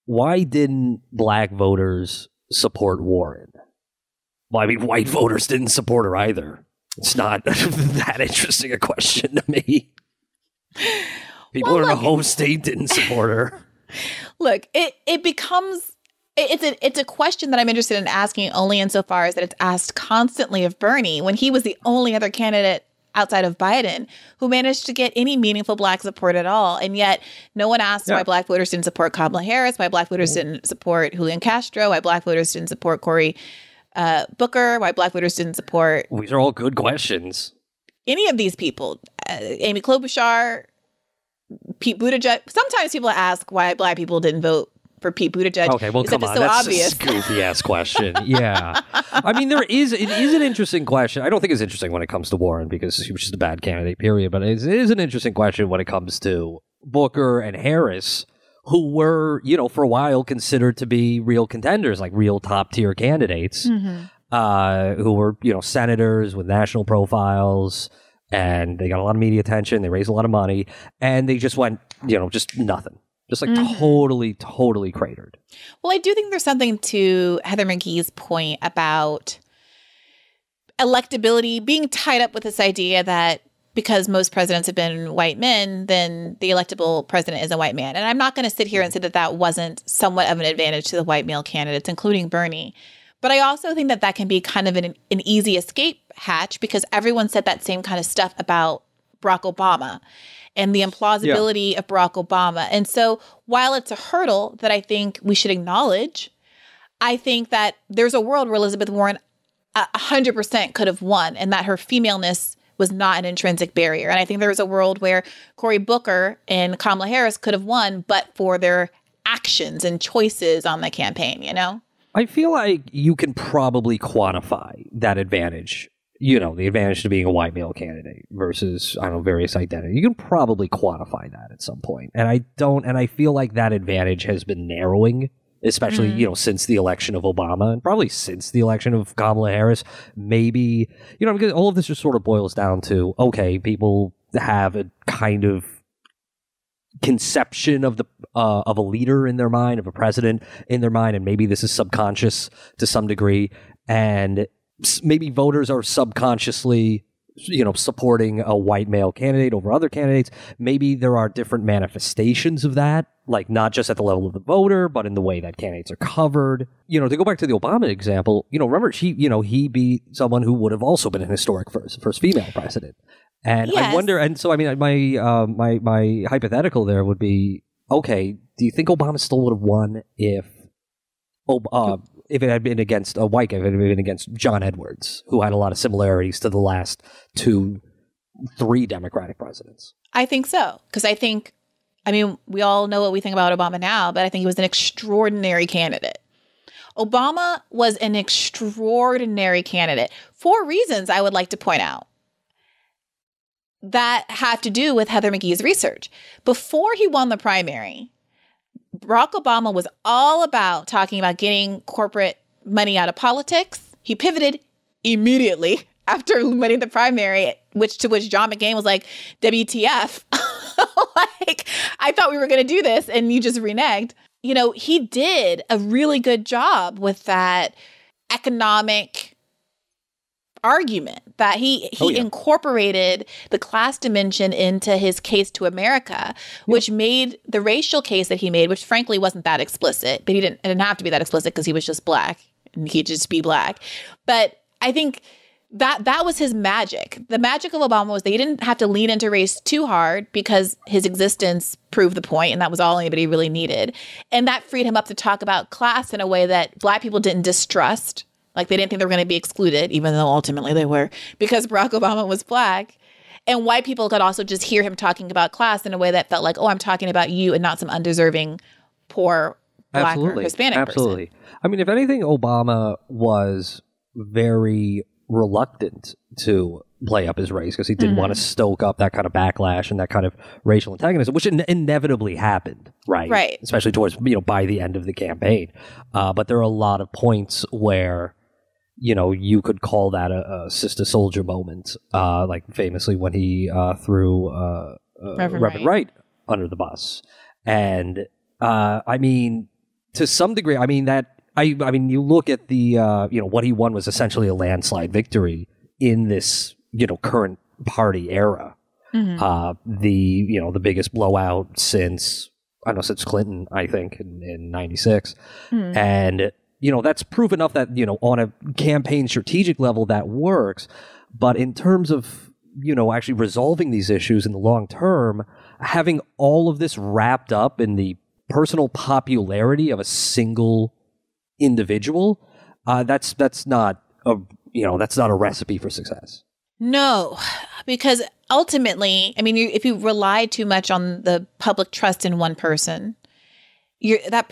why didn't black voters support Warren? Well, I mean, white voters didn't support her either. It's not that interesting a question to me. People in her home state didn't support her. Look, it becomes... It's a question that I'm interested in asking only insofar as that it's asked constantly of Bernie when he was the only other candidate outside of Biden who managed to get any meaningful black support at all. And yet no one asked why black voters didn't support Kamala Harris, why black voters didn't support Julian Castro, why black voters didn't support Cory Booker, why black voters didn't support... These are all good questions. Any of these people, Amy Klobuchar, Pete Buttigieg. Sometimes people ask why black people didn't vote for Pete Buttigieg. Okay, well, come on. So that's obvious. A goofy-ass question. Yeah. I mean, it is an interesting question. I don't think it's interesting when it comes to Warren because she was just a bad candidate, period. But it is an interesting question when it comes to Booker and Harris, who were, for a while considered to be real contenders, like real top-tier candidates, who were, senators with national profiles, and they got a lot of media attention, they raised a lot of money, and they just went, just nothing. Just like totally cratered. Well, I do think there's something to Heather McGhee's point about electability being tied up with this idea that because most presidents have been white men, then the electable president is a white man. And I'm not going to sit here and say that that wasn't somewhat of an advantage to the white male candidates, including Bernie. But I also think that that can be kind of an easy escape hatch because everyone said that same kind of stuff about Barack Obama and the implausibility of Barack Obama. And so while it's a hurdle that I think we should acknowledge, I think that there's a world where Elizabeth Warren 100% could have won and that her femaleness was not an intrinsic barrier. And I think there's a world where Cory Booker and Kamala Harris could have won, but for their actions and choices on the campaign, I feel like you can probably quantify that advantage. The advantage to being a white male candidate versus, various identities. You can probably quantify that at some point. And I feel like that advantage has been narrowing, especially, since the election of Obama and probably since the election of Kamala Harris. Maybe, because all of this just sort of boils down to, okay, people have a kind of conception of of a leader in their mind, of a president in their mind, and maybe this is subconscious to some degree, and maybe voters are subconsciously, supporting a white male candidate over other candidates. Maybe there are different manifestations of that, like not just at the level of the voter, but in the way that candidates are covered. To go back to the Obama example, remember he beat someone who would have also been an historic first female president. And yes. I wonder, and so I mean, my hypothetical there would be, okay, do you think Obama still would have won if it had been against a white guy, if it had been against John Edwards, who had a lot of similarities to the last 2-3 Democratic presidents? I think so. Because we all know what we think about Obama now, but I think he was an extraordinary candidate. Obama was an extraordinary candidate for reasons I would like to point out that have to do with Heather McGhee's research. Before he won the primary, Barack Obama was all about talking about getting corporate money out of politics. He pivoted immediately after winning the primary, to which John McCain was like, WTF? I thought we were going to do this and you just reneged. He did a really good job with that economic argument that he incorporated the class dimension into his case to America, which made the racial case that he made, which frankly wasn't that explicit, but it didn't have to be that explicit because he was just black and he'd just be black. But I think that was his magic. The magic of Obama was that he didn't have to lean into race too hard because his existence proved the point, and that was all anybody really needed. And that freed him up to talk about class in a way that black people didn't distrust. Like they didn't think they were going to be excluded, even though ultimately they were, because Barack Obama was black. And white people could also just hear him talking about class in a way that felt like, oh, I'm talking about you and not some undeserving, poor black or Hispanic person. I mean, if anything, Obama was very reluctant to play up his race because he didn't want to stoke up that kind of backlash and that kind of racial antagonism, which inevitably happened, right? Especially towards, by the end of the campaign. But there are a lot of points where, you could call that a Sister Soldier moment, like famously when he threw Reverend Wright under the bus. And I mean, to some degree, I mean, you look at the, what he won was essentially a landslide victory in this, current party era. Mm-hmm. The biggest blowout since Clinton, I think, in 96. Mm-hmm. And, that's proof enough that, on a campaign strategic level that works. But in terms of, actually resolving these issues in the long term, having all of this wrapped up in the personal popularity of a single individual, that's not a recipe for success. No, because ultimately, I mean, if you rely too much on the public trust in one person, that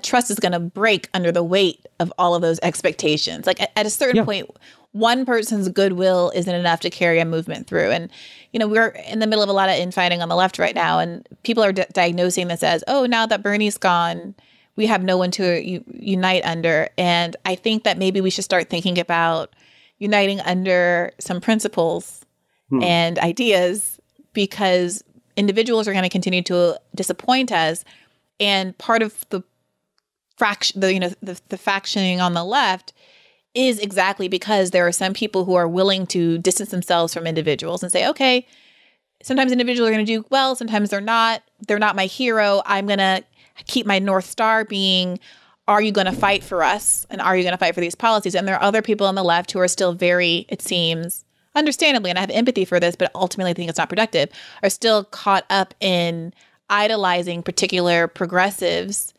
trust is going to break under the weight of all of those expectations. Like at a certain point, one person's goodwill isn't enough to carry a movement through. And, we're in the middle of a lot of infighting on the left right now, and people are diagnosing this as, oh, now that Bernie's gone, we have no one to unite under. And I think that maybe we should start thinking about uniting under some principles and ideas, because individuals are going to continue to disappoint us. And part of the factioning on the left is exactly because there are some people who are willing to distance themselves from individuals and say, okay, sometimes individuals are going to do well, sometimes they're not. They're not my hero. I'm going to keep my North Star being, are you going to fight for us? And are you going to fight for these policies? And there are other people on the left who are still very, it seems, understandably, and I have empathy for this, but ultimately I think it's not productive, are still caught up in idolizing particular progressives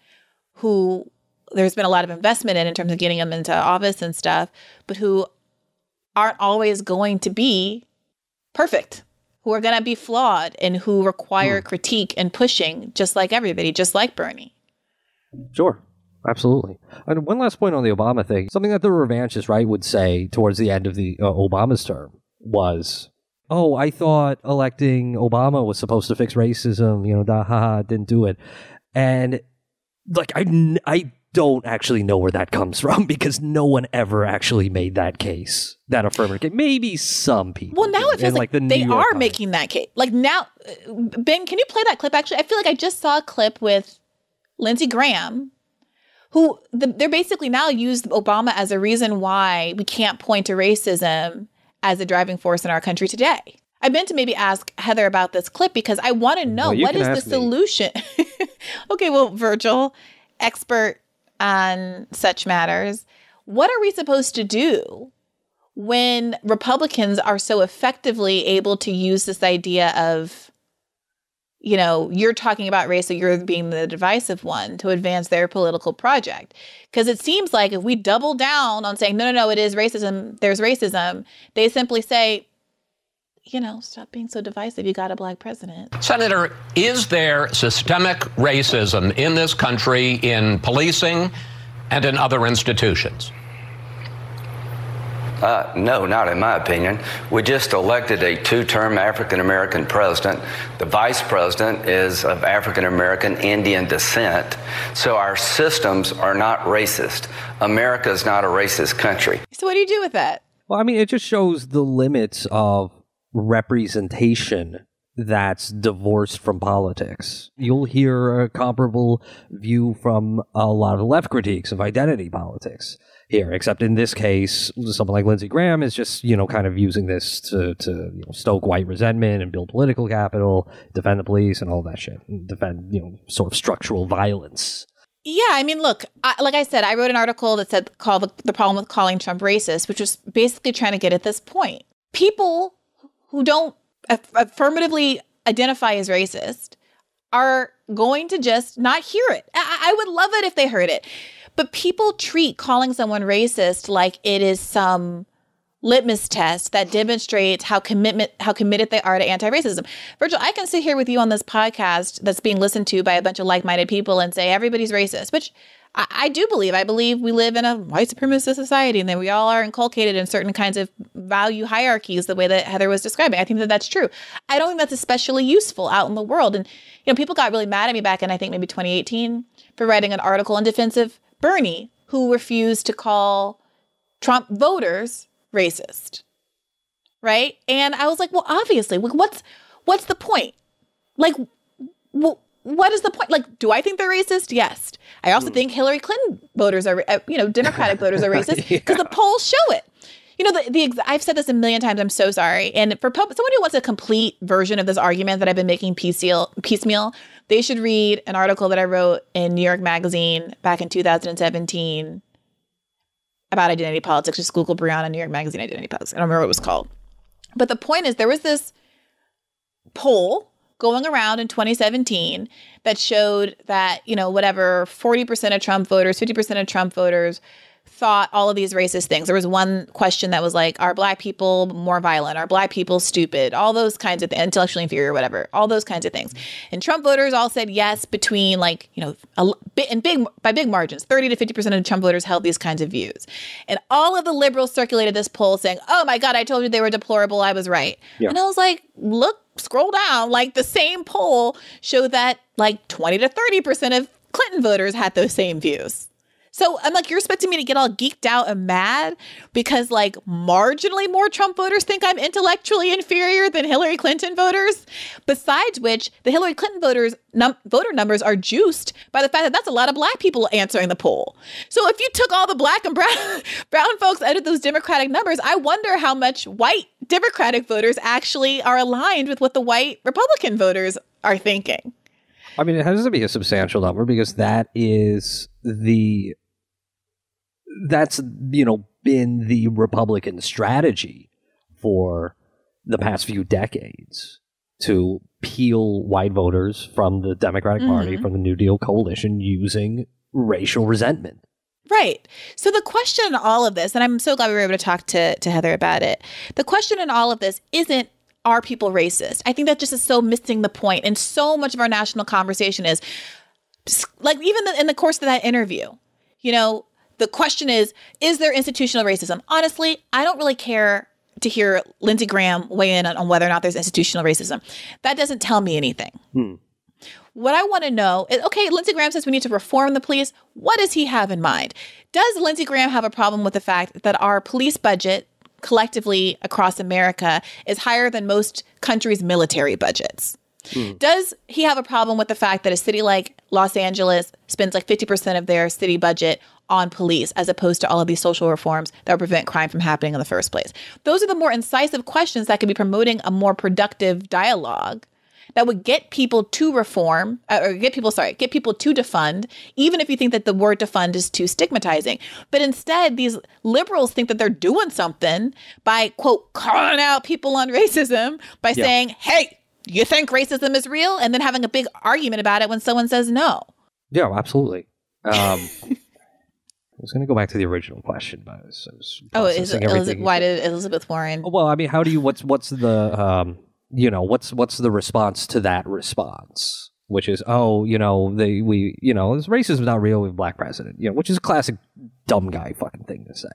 who there's been a lot of investment in terms of getting them into office and stuff, but who aren't always going to be perfect, who are going to be flawed, and who require critique and pushing, just like everybody, just like Bernie. Sure. Absolutely. And one last point on the Obama thing, something that the revanchists, right, would say towards the end of the Obama's term was, oh, I thought electing Obama was supposed to fix racism, didn't do it. And like, I don't actually know where that comes from, because no one ever actually made that case, that affirmative case. Maybe some people. Well, now it feels like they are making that case. Like now, Ben, can you play that clip? Actually, I feel like I just saw a clip with Lindsey Graham, who they're basically now used Obama as a reason why we can't point to racism as a driving force in our country today. I meant to maybe ask Heather about this clip because I want to know, what is the solution? Okay, well, Virgil, expert on such matters, what are we supposed to do when Republicans are so effectively able to use this idea of, you're talking about race, so you're being the divisive one, to advance their political project? Because it seems like if we double down on saying, no, it is racism, there's racism, they simply say, stop being so divisive, you got a black president. Senator, is there systemic racism in this country, in policing and in other institutions? No, not in my opinion. We just elected a two-term African-American president. The vice president is of African-American Indian descent. So our systems are not racist. America is not a racist country. So what do you do with that? Well, I mean, it just shows the limits of representation that's divorced from politics. You'll hear a comparable view from a lot of left critiques of identity politics here, except in this case, someone like Lindsey Graham is just, kind of using this to stoke white resentment and build political capital, defend the police and all that shit, and defend, sort of structural violence. Yeah, I mean, look, like I said, I wrote an article that said, call the problem with calling Trump racist, which was basically trying to get at this point. People who don't affirmatively identify as racist are going to just not hear it. I would love it if they heard it. But people treat calling someone racist like it is some litmus test that demonstrates how committed they are to anti-racism. Virgil, I can sit here with you on this podcast that's being listened to by a bunch of like-minded people and say everybody's racist, which I do believe. I believe we live in a white supremacist society and that we all are inculcated in certain kinds of value hierarchies the way that Heather was describing. I think that that's true. I don't think that's especially useful out in the world. And, people got really mad at me back in, I think, maybe 2018 for writing an article in defense of Bernie, who refused to call Trump voters racist. Right? And I was like, well, obviously, what's the point? Like, what is the point? Like, do I think they're racist? Yes. I also think Hillary Clinton voters are, Democratic voters are racist because the polls show it. I've said this a million times. I'm so sorry. And for someone who wants a complete version of this argument that I've been making piecemeal, they should read an article that I wrote in New York Magazine back in 2017 about identity politics. Just Google Briahna, New York Magazine identity politics. I don't remember what it was called. But the point is, there was this poll going around in 2017 that showed that, 40% of Trump voters, 50% of Trump voters thought all of these racist things. There was one question that was like, are Black people more violent? Are Black people stupid? All those kinds of things, intellectually inferior, whatever, all those kinds of things. And Trump voters all said yes between by big margins, 30 to 50% of Trump voters held these kinds of views. And all of the liberals circulated this poll saying, oh my God, I told you they were deplorable. I was right. Yeah. And I was like, scroll down, the same poll showed that 20 to 30% of Clinton voters had those same views. So I'm like, you're expecting me to get all geeked out and mad because marginally more Trump voters think I'm intellectually inferior than Hillary Clinton voters? Besides which, the Hillary Clinton voters voter numbers are juiced by the fact that that's a lot of Black people answering the poll. So if you took all the Black and brown folks out of those Democratic numbers, I wonder how much white Democratic voters actually are aligned with what the white Republican voters are thinking. I mean, it has to be a substantial number because that's been the Republican strategy for the past few decades to peel white voters from the Democratic Party, from the New Deal coalition, using racial resentment. Right. So the question in all of this, and I'm so glad we were able to talk to Heather about it, the question in all of this isn't, are people racist? I think that just is so missing the point. And so much of our national conversation is, even in the course of that interview, the question is there institutional racism? Honestly, I don't really care to hear Lindsey Graham weigh in on whether or not there's institutional racism. That doesn't tell me anything. What I want to know is, okay, Lindsey Graham says we need to reform the police. What does he have in mind? Does Lindsey Graham have a problem with the fact that our police budget collectively across America is higher than most countries' military budgets? Does he have a problem with the fact that a city like Los Angeles spends 50% of their city budget on police as opposed to all of these social reforms that would prevent crime from happening in the first place? Those are the more incisive questions that could be promoting a more productive dialogue that would get people to reform, get people to defund, even if you think that the word defund is too stigmatizing. But instead, these liberals think that they're doing something by, quote, calling out people on racism by saying, hey, you think racism is real? And then having a big argument about it when someone says no. Yeah, absolutely. I was going to go back to the original question, but why did Elizabeth Warren? Well, I mean, what's the response to that response, which is, racism is not real with a Black president, which is a classic dumb guy fucking thing to say.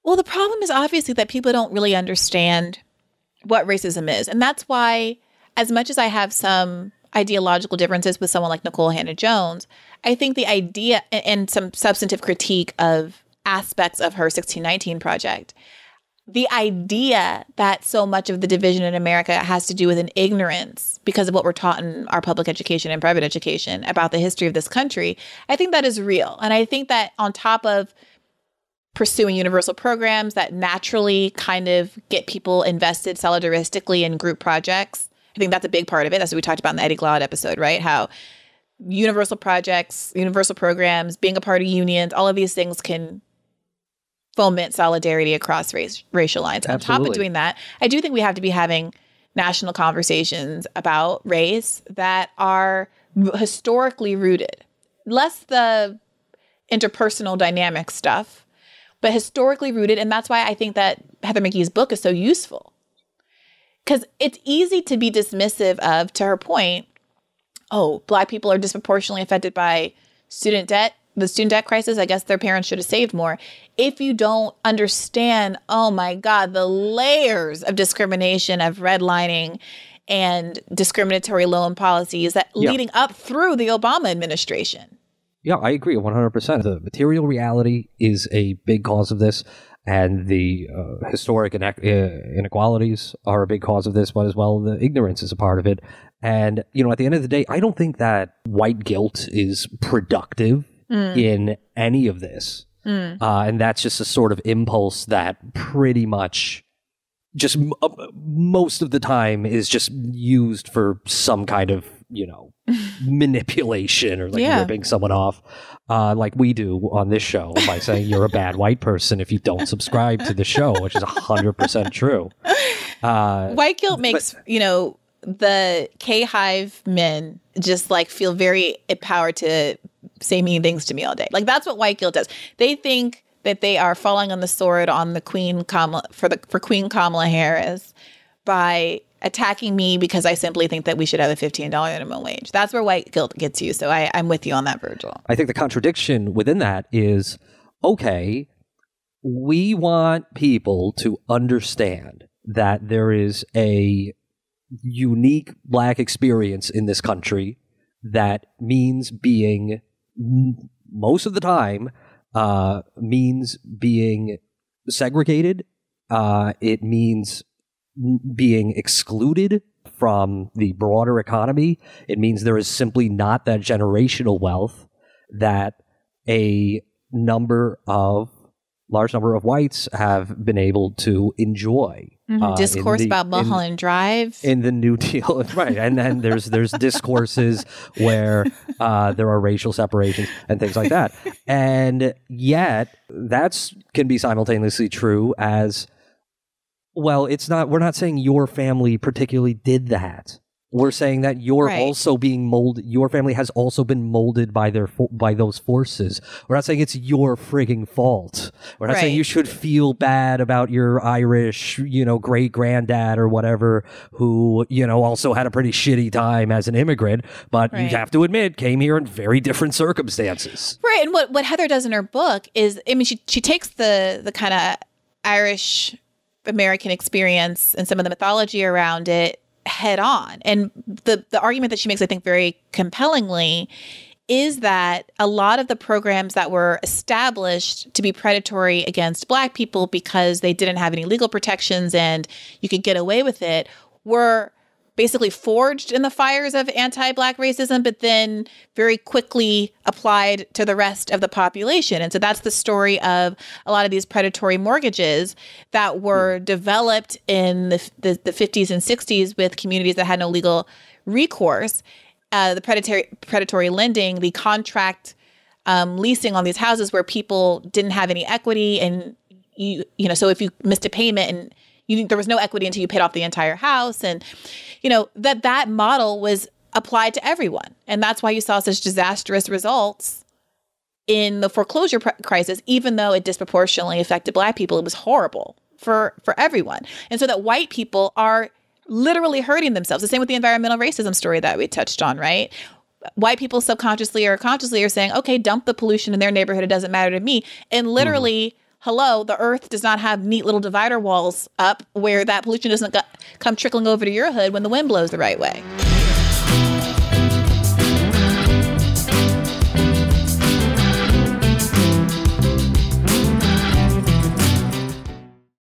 Well, the problem is obviously that people don't really understand what racism is. And that's why, as much as I have some ideological differences with someone like Nicole Hannah-Jones, I think the idea and some substantive critique of aspects of her 1619 project, the idea that so much of the division in America has to do with an ignorance because of what we're taught in our public education and private education about the history of this country, I think that is real. And I think that on top of pursuing universal programs that naturally kind of get people invested solidaristically in group projects, I think that's a big part of it. That's what we talked about in the Eddie Glaude episode, right? How universal projects, universal programs, being a part of unions, all of these things can foment solidarity across racial lines. Absolutely. On top of doing that, I do think we have to be having national conversations about race that are historically rooted. Less the interpersonal dynamic stuff, but historically rooted. And that's why I think that Heather McGhee's book is so useful. Because it's easy to be dismissive of, to her point, Black people are disproportionately affected by student debt, the student debt crisis. I guess their parents should have saved more. If you don't understand, oh my God, the layers of discrimination, of redlining and discriminatory loan policies that leading up through the Obama administration. Yeah, I agree 100%. The material reality is a big cause of this, and the historic inequalities are a big cause of this, but as well, the ignorance is a part of it. And, you know, at the end of the day, I don't think that white guilt is productive in any of this. And that's just a sort of impulse that pretty much just most of the time is just used for some kind of, you know, manipulation or like ripping someone off, like we do on this show by saying you're a bad white person if you don't subscribe to the show, which is 100% true. White guilt makes, you know, the K-Hive men just like feel very empowered to say mean things to me all day. Like that's what white guilt does. They think that they are falling on the sword on the Queen Kamala for Queen Kamala Harris by attacking me because I simply think that we should have a $15 minimum wage. That's where white guilt gets you. So I'm with you on that, Virgil. I think the contradiction within that is, okay, we want people to understand that there is a unique Black experience in this country that means being, most of the time, means being segregated. It means being excluded from the broader economy. It means there is simply not that generational wealth that a large number of whites have been able to enjoy. Discourse about Mulholland Drive in the New Deal, right? And then there's discourses where there are racial separations and things like that, and yet that's can be simultaneously true as well. It's not. We're not saying your family particularly did that. We're saying that you're also being molded. Your family has also been molded by those forces. We're not saying it's your frigging fault. We're not saying you should feel bad about your Irish, you know, great granddad or whatever, who, you know, also had a pretty shitty time as an immigrant. But you have to admit, came here in very different circumstances. Right. And what Heather does in her book is, I mean, she takes the kind of Irish American experience and some of the mythology around it head on. And the argument that she makes, I think, very compellingly is that a lot of the programs that were established to be predatory against Black people because they didn't have any legal protections and you could get away with it were basically forged in the fires of anti-Black racism, but then very quickly applied to the rest of the population. And so that's the story of a lot of these predatory mortgages that were developed in the 50s and 60s with communities that had no legal recourse. The predatory lending, the contract leasing on these houses where people didn't have any equity, and you know, so if you missed a payment and there was no equity until you paid off the entire house. And, you know, that model was applied to everyone. And that's why you saw such disastrous results in the foreclosure crisis, even though it disproportionately affected Black people. It was horrible for everyone. And so that white people are literally hurting themselves. The same with the environmental racism story that we touched on, right? White people subconsciously or consciously are saying, okay, dump the pollution in their neighborhood. It doesn't matter to me. And literally, hello, the earth does not have neat little divider walls up where that pollution doesn't come trickling over to your hood when the wind blows the right way.